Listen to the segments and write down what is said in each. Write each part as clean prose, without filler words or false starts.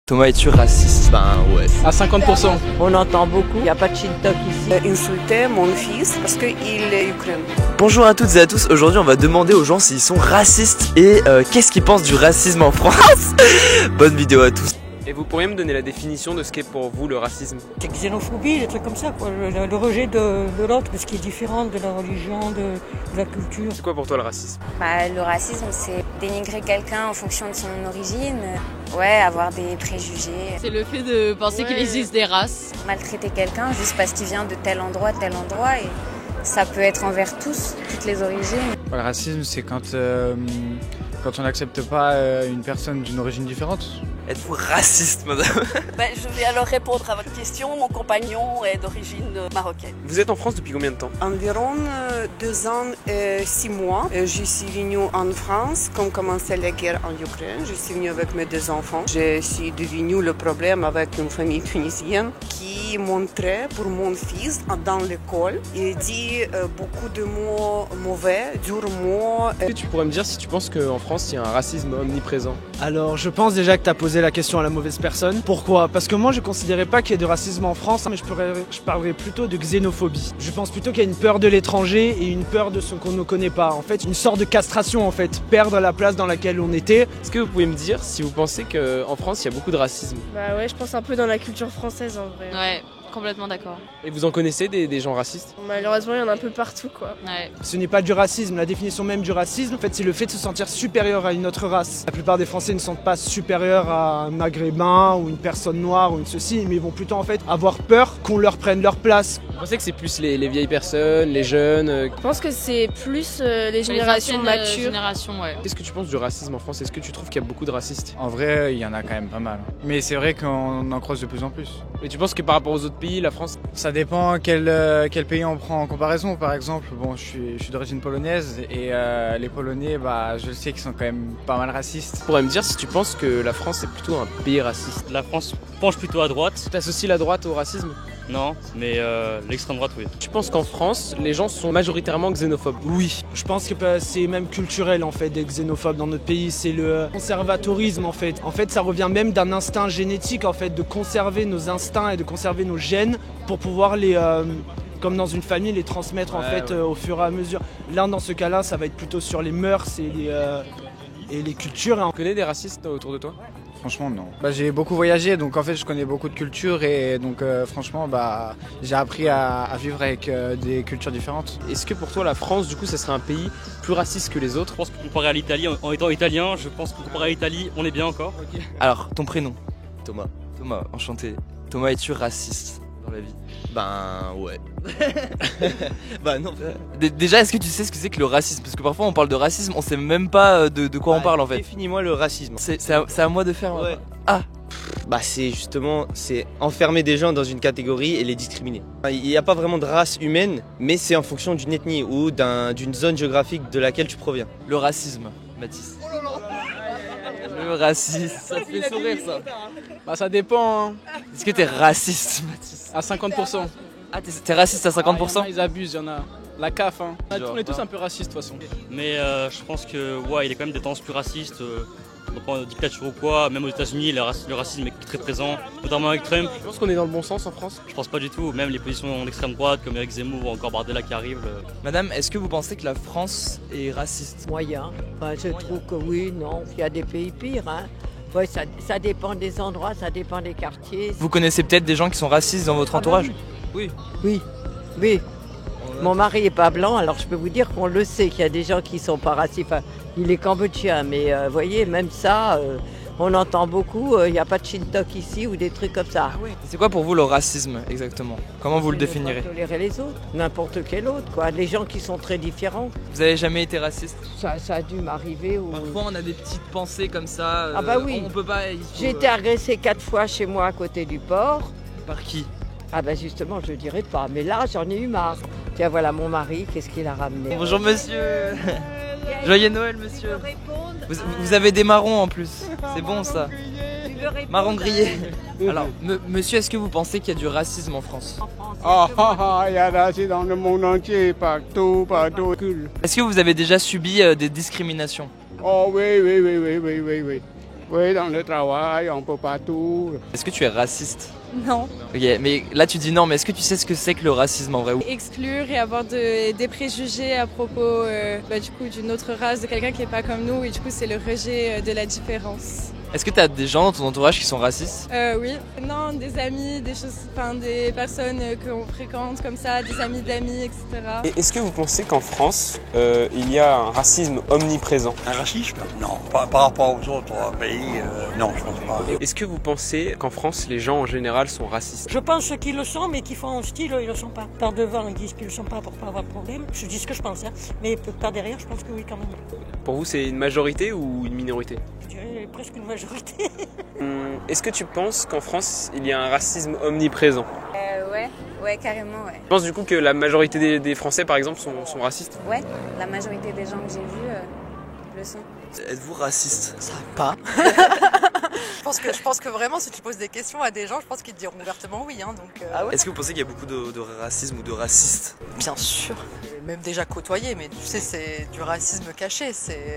Thomas, es-tu raciste? Ben ouais. À 50%. On entend beaucoup, il n'y a pas de shit-talk ici. Insulter mon fils parce qu'il est ukrainien. Bonjour à toutes et à tous, aujourd'hui on va demander aux gens s'ils sont racistes et qu'est-ce qu'ils pensent du racisme en France. Bonne vidéo à tous. Et vous pourriez me donner la définition de ce qu'est pour vous le racisme? C'est xénophobie, des trucs comme ça, quoi. Le rejet de l'autre, de ce qui est différent, de la religion, de la culture. C'est quoi pour toi le racisme? Le racisme, c'est dénigrer quelqu'un en fonction de son origine, avoir des préjugés. C'est le fait de penser qu'il existe des races. Maltraiter quelqu'un juste parce qu'il vient de tel endroit, et ça peut être envers tous, toutes les origines. Le racisme, c'est quand on n'accepte pas une personne d'une origine différente. Êtes-vous raciste, madame? Je vais alors répondre à votre question. Mon compagnon est d'origine marocaine. Vous êtes en France depuis combien de temps? Environ 2 ans et 6 mois. Je suis venue en France quand commençait la guerre en Ukraine. Je suis venue avec mes 2 enfants. Je suis devenue le problème avec une famille tunisienne qui montrait pour mon fils dans l'école. Il dit beaucoup de mots mauvais, durs mots. Est-ce que tu pourrais me dire si tu penses qu'en France il y a un racisme omniprésent? Alors je pense déjà que tu as posé la question à la mauvaise personne. Pourquoi? Parce que moi je considérais pas qu'il y ait de racisme en France, mais je parlerais plutôt de xénophobie. Je pense plutôt qu'il y a une peur de l'étranger et une peur de ce qu'on ne connaît pas. En fait, une sorte de castration en fait, perdre la place dans laquelle on était. Est-ce que vous pouvez me dire si vous pensez qu'en France il y a beaucoup de racisme? Bah ouais, je pense un peu dans la culture française en vrai. Ouais, complètement d'accord. Et vous en connaissez des gens racistes? Malheureusement, il y en a un peu partout quoi. Ouais. Ce n'est pas du racisme, la définition même du racisme, en fait, c'est le fait de se sentir supérieur à une autre race. La plupart des Français ne sont pas supérieurs à un maghrébin ou une personne noire ou une ceci, mais ils vont plutôt en fait avoir peur qu'on leur prenne leur place. Vous pensez que c'est plus les vieilles personnes, les jeunes Je pense que c'est plus les générations matures. Ouais. Qu'est-ce que tu penses du racisme en France? Est-ce que tu trouves qu'il y a beaucoup de racistes? En vrai, il y en a quand même pas mal. Mais c'est vrai qu'on en croise de plus en plus. Et tu penses que par rapport aux autres pays, la France... Ça dépend quel pays on prend en comparaison. Par exemple, bon, je suis d'origine polonaise et les Polonais, je le sais qu'ils sont quand même pas mal racistes. Tu pourrais me dire si tu penses que la France est plutôt un pays raciste? La France penche plutôt à droite. Tu associes la droite au racisme? Non, mais l'extrême droite, oui. Tu penses qu'en France, les gens sont majoritairement xénophobes? Oui, je pense que c'est même culturel en fait d'être xénophobe dans notre pays, c'est le conservatorisme en fait. En fait, ça revient même d'un instinct génétique en fait, de conserver nos instincts et de conserver nos gènes pour pouvoir les, comme dans une famille, les transmettre en fait au fur et à mesure. Là, dans ce cas-là, ça va être plutôt sur les mœurs et les cultures. Tu connais des racistes autour de toi? Franchement, non. J'ai beaucoup voyagé, donc en fait, je connais beaucoup de cultures et donc franchement, j'ai appris à vivre avec des cultures différentes. Est-ce que pour toi, la France, du coup, ça serait un pays plus raciste que les autres? Je pense que comparé à l'Italie, en étant italien, je pense que comparé à l'Italie, on est bien encore. Okay. Alors, ton prénom? Thomas. Thomas, enchanté. Thomas, es-tu raciste dans la vie? Ben ouais. Non. Déjà, est-ce que tu sais ce que c'est que le racisme? Parce que parfois on parle de racisme, on sait même pas de quoi on parle en fait. Définis-moi le racisme. C'est à moi de faire. Ouais. Ah. C'est enfermer des gens dans une catégorie et les discriminer. Il n'y a pas vraiment de race humaine, mais c'est en fonction d'une ethnie ou d'une zone géographique de laquelle tu proviens. Le racisme, Mathis. Le racisme, ça te fait sourire ça? Ça dépend. Hein. Est-ce que t'es raciste, Mathis? À 50%. Ah, t'es raciste à 50%? Ils abusent, il y en a. La CAF, hein. On est tous un peu racistes de toute façon. Mais je pense que il y a quand même des tendances plus racistes. Dans la dictature ou quoi, même aux États-Unis, le racisme est très présent, notamment avec Trump. Tu penses qu'on est dans le bon sens en France? Je pense pas du tout, même les positions d'extrême droite comme Eric Zemmour ou encore Bardella qui arrivent. Madame, est-ce que vous pensez que la France est raciste? Moyen. Je trouve que oui, non. Il y a des pays pires. Hein. Ouais, ça dépend des endroits, ça dépend des quartiers. Vous connaissez peut-être des gens qui sont racistes dans votre entourage? Oui. Oui. Mon mari est pas blanc, alors je peux vous dire qu'on le sait qu'il y a des gens qui sont pas racistes. Enfin, il est cambodgien, mais vous voyez, même ça, on entend beaucoup. Il n'y a pas de shit-talk ici ou des trucs comme ça. C'est quoi pour vous le racisme exactement? Comment vous le définirez? Tolérer les autres, n'importe quel autre, quoi. Les gens qui sont très différents. Vous avez jamais été raciste? Ça a dû m'arriver. Parfois on a des petites pensées comme ça. Oui. On peut pas. J'ai été agressée 4 fois chez moi à côté du port. Par qui? Justement, je dirais pas. Mais là, j'en ai eu marre. Tiens, voilà mon mari, qu'est-ce qu'il a ramené? Bonjour monsieur. Joyeux Noël monsieur. Vous avez des marrons en plus. C'est bon ça. Marron grillé. Alors, monsieur, est-ce que vous pensez qu'il y a du racisme en France? Il y a racisme dans le monde entier, partout. Est-ce que vous avez déjà subi des discriminations? Oh oui. Oui, dans le travail, un peu partout. Est-ce que tu es raciste? Non. Ok, mais là tu dis non, mais est-ce que tu sais ce que c'est que le racisme en vrai? Exclure et avoir des préjugés à propos du coup d'une autre race, de quelqu'un qui n'est pas comme nous, et du coup c'est le rejet de la différence. Est-ce que tu as des gens dans ton entourage qui sont racistes? Oui. Non, des amis, des personnes qu'on fréquente comme ça, des amis d'amis, etc. Et est-ce que vous pensez qu'en France, il y a un racisme omniprésent? Un racisme? Non, par rapport aux autres pays, non, je pense pas. Est-ce que vous pensez qu'en France, les gens en général sont racistes? Je pense qu'ils le sont, mais qu'ils font en style, ils le sont pas. Par devant, ils disent qu'ils le sont pas pour pas avoir de problème. Je dis ce que je pense, hein. Mais par derrière, je pense que oui, quand même. Pour vous, c'est une majorité ou une minorité? Je dirais presque une majorité. Est-ce que tu penses qu'en France, il y a un racisme omniprésent? Ouais, carrément, ouais. Tu penses du coup que la majorité des Français, par exemple, sont racistes? Ouais, la majorité des gens que j'ai vus le sont. Êtes-vous raciste? Ça va pas. Je pense que vraiment, si tu poses des questions à des gens, je pense qu'ils te diront ouvertement oui. Hein, donc, Ah ouais? Est-ce que vous pensez qu'il y a beaucoup de racisme ou de racistes? Bien sûr. Même déjà côtoyé, mais tu sais, c'est du racisme caché.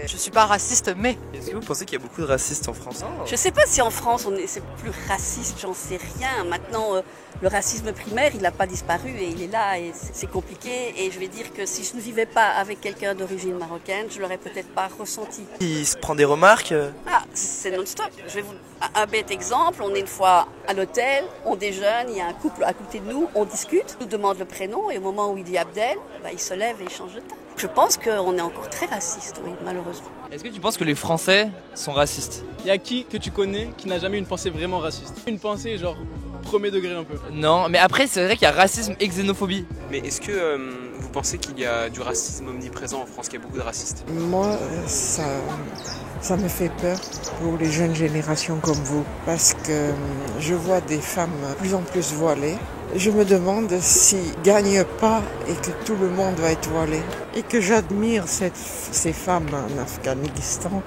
Je suis pas raciste, mais. Est-ce que vous pensez qu'il y a beaucoup de racistes en France? Je sais pas si en France c'est plus raciste, j'en sais rien. Maintenant, le racisme primaire, il n'a pas disparu et il est là et c'est compliqué. Et je vais dire que si je ne vivais pas avec quelqu'un d'origine marocaine, je l'aurais peut-être pas ressenti. Il se prend des remarques? Ah, c'est non-stop. Je vais vous un bête exemple. On est une fois à l'hôtel, on déjeune, il y a un couple à côté de nous, on discute, on nous demande le prénom et au moment où il dit Abdel, il se lève et il change de teint. Je pense qu'on est encore très raciste, oui, malheureusement. Est-ce que tu penses que les Français sont racistes? Il y a qui que tu connais qui n'a jamais eu une pensée vraiment raciste? Une pensée genre premier degré un peu. Non, mais après c'est vrai qu'il y a racisme et xénophobie. Mais est-ce que vous pensez qu'il y a du racisme omniprésent en France, qu'il y a beaucoup de racistes? Moi, ça me fait peur pour les jeunes générations comme vous, parce que je vois des femmes de plus en plus voilées. Je me demande s'ils ne gagnent pas et que tout le monde va être voilé. Et que j'admire ces femmes en Afghanistan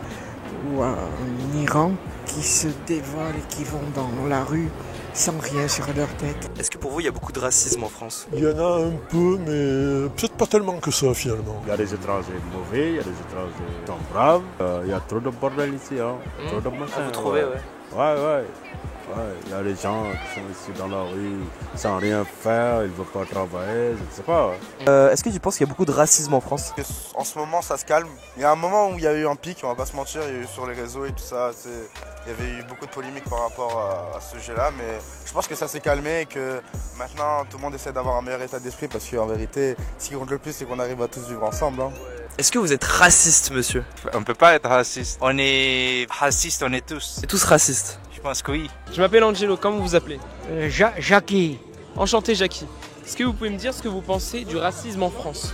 ou en Iran qui se dévoilent et qui vont dans la rue sans rien sur leur tête. Est-ce que pour vous il y a beaucoup de racisme en France? Il y en a un peu, mais peut-être pas tellement que ça finalement. Il y a des étrangers mauvais, il y a des étrangers qui sont braves. Il y a trop de bordel ici, hein. Trop de machin. Vous trouvez, Ouais. Il y a des gens qui sont ici dans la rue sans rien faire, ils ne veulent pas travailler, je ne sais pas. Est-ce que tu penses qu'il y a beaucoup de racisme en France? En ce moment ça se calme. Il y a un moment où il y a eu un pic, on va pas se mentir, il y a eu sur les réseaux et tout ça. Il y avait eu beaucoup de polémiques par rapport à ce sujet-là, mais je pense que ça s'est calmé et que maintenant tout le monde essaie d'avoir un meilleur état d'esprit parce qu'en vérité, ce qui compte le plus c'est qu'on arrive à tous vivre ensemble. Hein. Est-ce que vous êtes raciste, monsieur? On peut pas être raciste. On est raciste, on est tous. Et tous racistes? Je pense que oui. Je m'appelle Angelo, comment vous vous appelez? Jackie. Enchanté Jackie. Est-ce que vous pouvez me dire ce que vous pensez du racisme en France?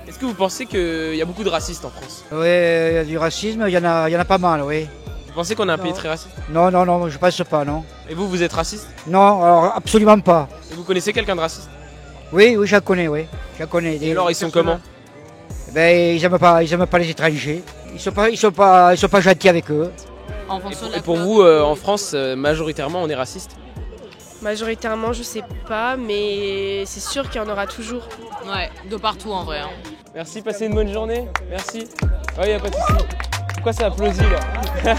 Est-ce que vous pensez qu'il y a beaucoup de racistes en France? Oui, il y a du racisme, il y en a pas mal, oui. Vous pensez qu'on est un pays très raciste? Non, je pense pas, non. Et vous êtes raciste? Non, alors absolument pas. Et vous connaissez quelqu'un de raciste? Oui, je la connais, oui. Je la connais. Et alors ils sont comment? Ils aiment pas les étrangers. Ils sont pas gentils avec eux. Et pour vous, en France, majoritairement, on est raciste? Majoritairement, je sais pas, mais c'est sûr qu'il y en aura toujours. Ouais, de partout en vrai. Hein. Merci, passez une bonne journée. Merci. Ouais, y a pas de souci. Pourquoi ça applaudit là?